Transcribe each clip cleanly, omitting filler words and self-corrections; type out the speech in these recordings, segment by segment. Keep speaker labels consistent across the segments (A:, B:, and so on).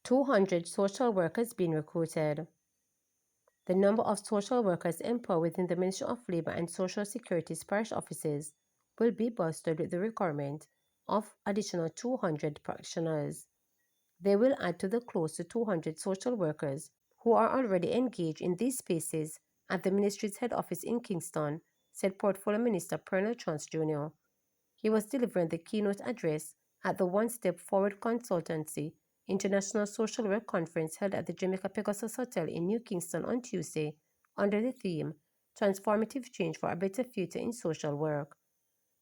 A: 200 social workers being recruited. The number of social workers employed within the Ministry of Labour and Social Security's parish offices will be bolstered with the requirement of additional 200 practitioners. They will add to the close to 200 social workers who are already engaged in these spaces at the ministry's head office in Kingston, said Portfolio Minister Pernell Chance Jr. He was delivering the keynote address at the One Step Forward Consultancy International Social Work Conference held at the Jamaica Pegasus Hotel in New Kingston on Tuesday under the theme Transformative Change for a Better Future in Social Work.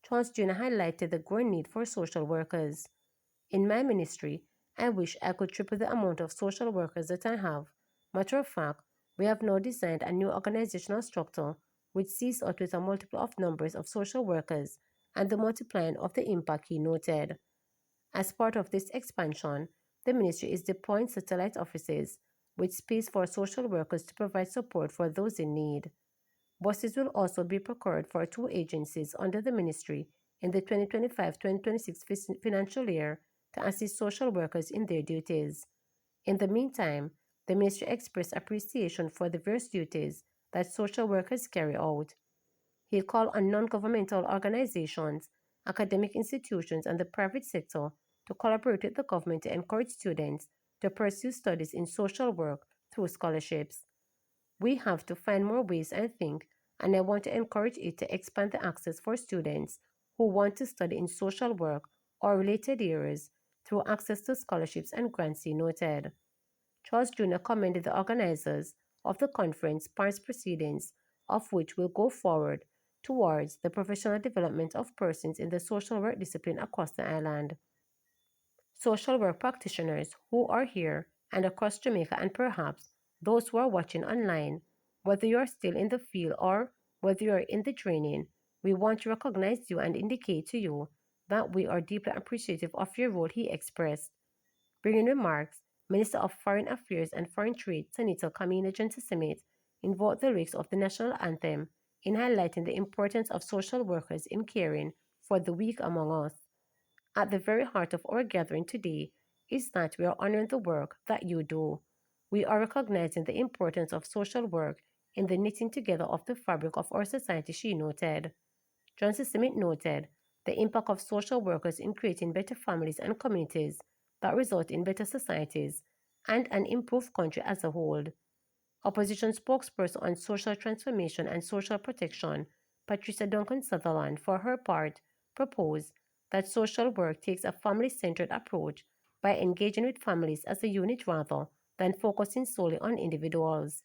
A: Chance Jr. highlighted the growing need for social workers. In my ministry, I wish I could triple the amount of social workers that I have. Matter of fact, we have now designed a new organizational structure which sees out with a multiple of numbers of social workers and the multiplying of the impact, he noted. As part of this expansion, the ministry is deploying satellite offices with space for social workers to provide support for those in need. Buses will also be procured for 2 agencies under the ministry in the 2025-2026 financial year to assist social workers in their duties. In the meantime, the ministry expressed appreciation for the various duties that social workers carry out. He called on non-governmental organizations, academic institutions, and the private sector to collaborate with the government to encourage students to pursue studies in social work through scholarships. We have to find more ways, I think, and I want to encourage it to expand the access for students who want to study in social work or related areas through access to scholarships and grants, he noted. Charles Jr. commended the organizers of the conference past proceedings, of which will go forward towards the professional development of persons in the social work discipline across the island. Social work practitioners who are here and across Jamaica, and perhaps those who are watching online, whether you are still in the field or whether you are in the training, we want to recognize you and indicate to you that we are deeply appreciative of your role, he expressed. Bringing remarks, Minister of Foreign Affairs and Foreign Trade, Senator Kamina Johnson invoked the lyrics of the national anthem in highlighting the importance of social workers in caring for the weak among us. At the very heart of our gathering today is that we are honoring the work that you do. We are recognizing the importance of social work in the knitting together of the fabric of our society, she noted. Johnson Smith noted the impact of social workers in creating better families and communities that result in better societies and an improved country as a whole. Opposition spokesperson on social transformation and social protection, Patricia Duncan Sutherland, for her part, proposed that social work takes a family-centered approach by engaging with families as a unit rather than focusing solely on individuals.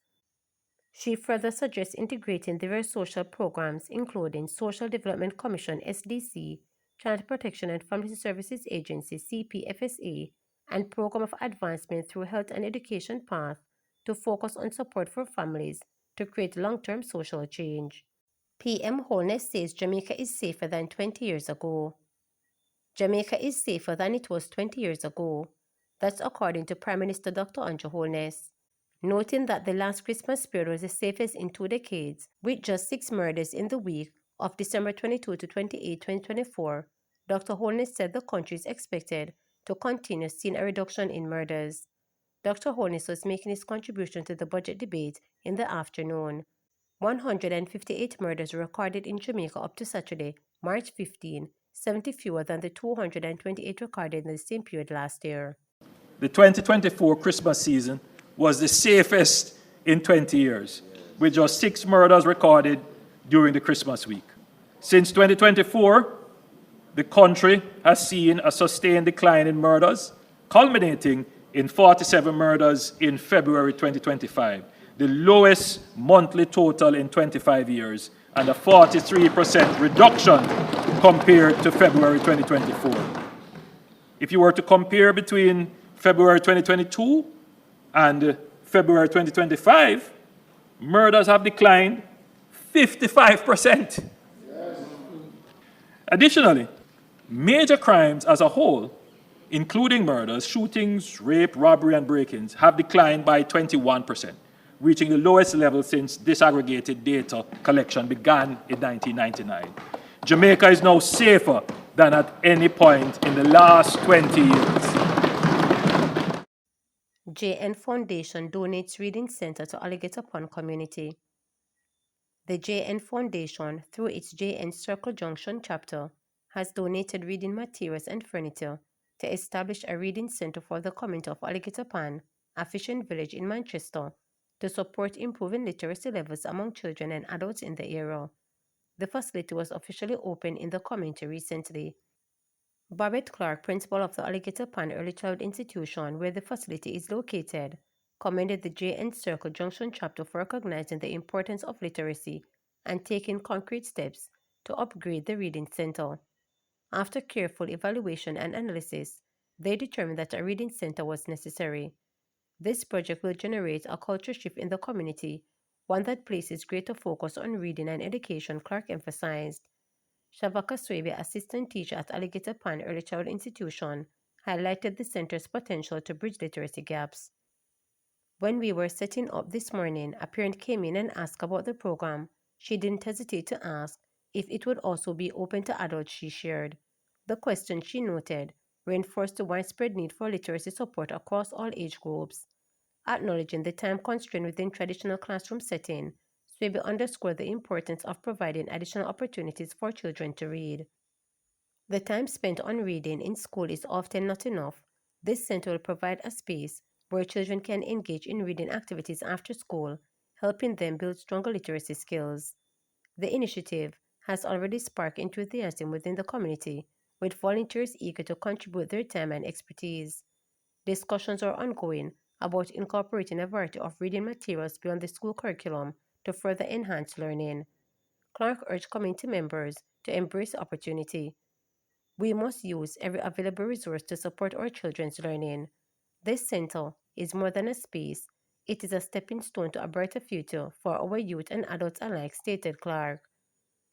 A: She further suggests integrating diverse social programs including Social Development Commission SDC, Child Protection and Family Services Agency CPFSA, and Program of Advancement through Health and Education Path to focus on support for families to create long-term social change. PM Holness says Jamaica is safer than 20 years ago. Jamaica is safer than it was 20 years ago. That's according to Prime Minister Dr. Andrew Holness. Noting that the last Christmas period was the safest in 2 decades, with just 6 murders in the week of December 22 to 28, 2024, Dr. Holness said the country is expected to continue seeing a reduction in murders. Dr. Holness was making his contribution to the budget debate in the afternoon. 158 murders were recorded in Jamaica up to Saturday, March 15, 70 fewer than the 228 recorded in the same period last year.
B: The 2024 Christmas season was the safest in 20 years, with just 6 murders recorded during the Christmas week. Since 2024, the country has seen a sustained decline in murders, culminating in 47 murders in February 2025, the lowest monthly total in 25 years, and a 43% reduction compared to February 2024. If you were to compare between February 2022 and February 2025, murders have declined 55%. Yes. Additionally, major crimes as a whole, including murders, shootings, rape, robbery, and break-ins, have declined by 21%, reaching the lowest level since disaggregated data collection began in 1999. Jamaica is now safer than at any point in the last 20 years.
A: JN Foundation donates Reading Center to Alligator Pond community. The JN Foundation, through its JN Circle Junction chapter, has donated reading materials and furniture to establish a reading center for the community of Alligator Pond, a fishing village in Manchester, to support improving literacy levels among children and adults in the area. The facility was officially opened in the community recently. Babette Clark, principal of the Alligator Pond Early Childhood Institution, where the facility is located, commended the JN Circle Junction chapter for recognizing the importance of literacy and taking concrete steps to upgrade the reading center. After careful evaluation and analysis, they determined that a reading center was necessary. This project will generate a culture shift in the community, one that places greater focus on reading and education, Clark emphasized. Shavaka Swebe, assistant teacher at Alligator Pond Early Childhood Institution, highlighted the center's potential to bridge literacy gaps. When we were setting up this morning, a parent came in and asked about the program. She didn't hesitate to ask if it would also be open to adults, she shared. The question, she noted, reinforced the widespread need for literacy support across all age groups. Acknowledging the time constraint within traditional classroom setting, Swebe underscored the importance of providing additional opportunities for children to read. The time spent on reading in school is often not enough. This center will provide a space where children can engage in reading activities after school, helping them build stronger literacy skills. The initiative has already sparked enthusiasm within the community, with volunteers eager to contribute their time and expertise. Discussions are ongoing about incorporating a variety of reading materials beyond the school curriculum to further enhance learning. Clark urged community members to embrace the opportunity. We must use every available resource to support our children's learning. This center is more than a space, it is a stepping stone to a brighter future for our youth and adults alike, stated Clark.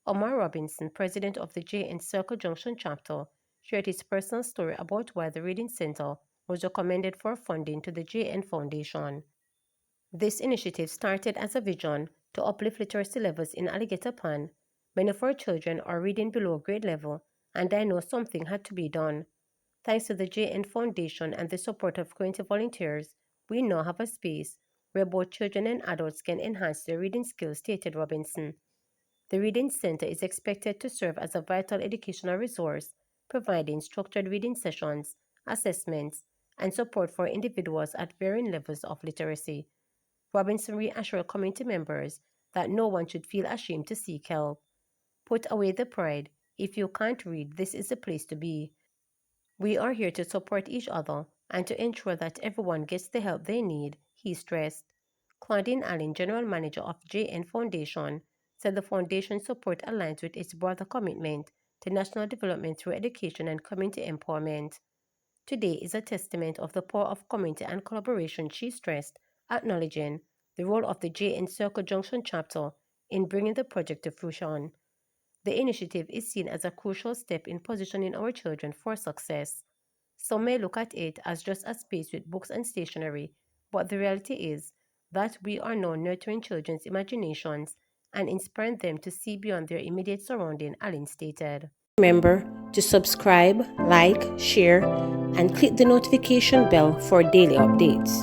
A: Omar Robinson, president of the JN Circle Junction chapter, shared his personal story about why the Reading Center was recommended for funding to the JN Foundation. This initiative started as a vision to uplift literacy levels in Alligator Pond. Many of our children are reading below grade level, and I know something had to be done. Thanks to the JN Foundation and the support of community volunteers, we now have a space where both children and adults can enhance their reading skills, stated Robinson. The Reading Center is expected to serve as a vital educational resource, providing structured reading sessions, assessments, and support for individuals at varying levels of literacy. Robinson reassured community members that no one should feel ashamed to seek help. Put away the pride. If you can't read, this is the place to be. We are here to support each other and to ensure that everyone gets the help they need, he stressed. Claudine Allen, general manager of JN Foundation, said the foundation's support aligns with its broader commitment to national development through education and community empowerment. Today is a testament of the power of community and collaboration, she stressed, acknowledging the role of the JN Circle Junction chapter in bringing the project to fruition. The initiative is seen as a crucial step in positioning our children for success. Some may look at it as just a space with books and stationery, but the reality is that we are now nurturing children's imaginations and inspiring them to see beyond their immediate surrounding, Allen stated. Remember to subscribe, like, share, and click the notification bell for daily updates.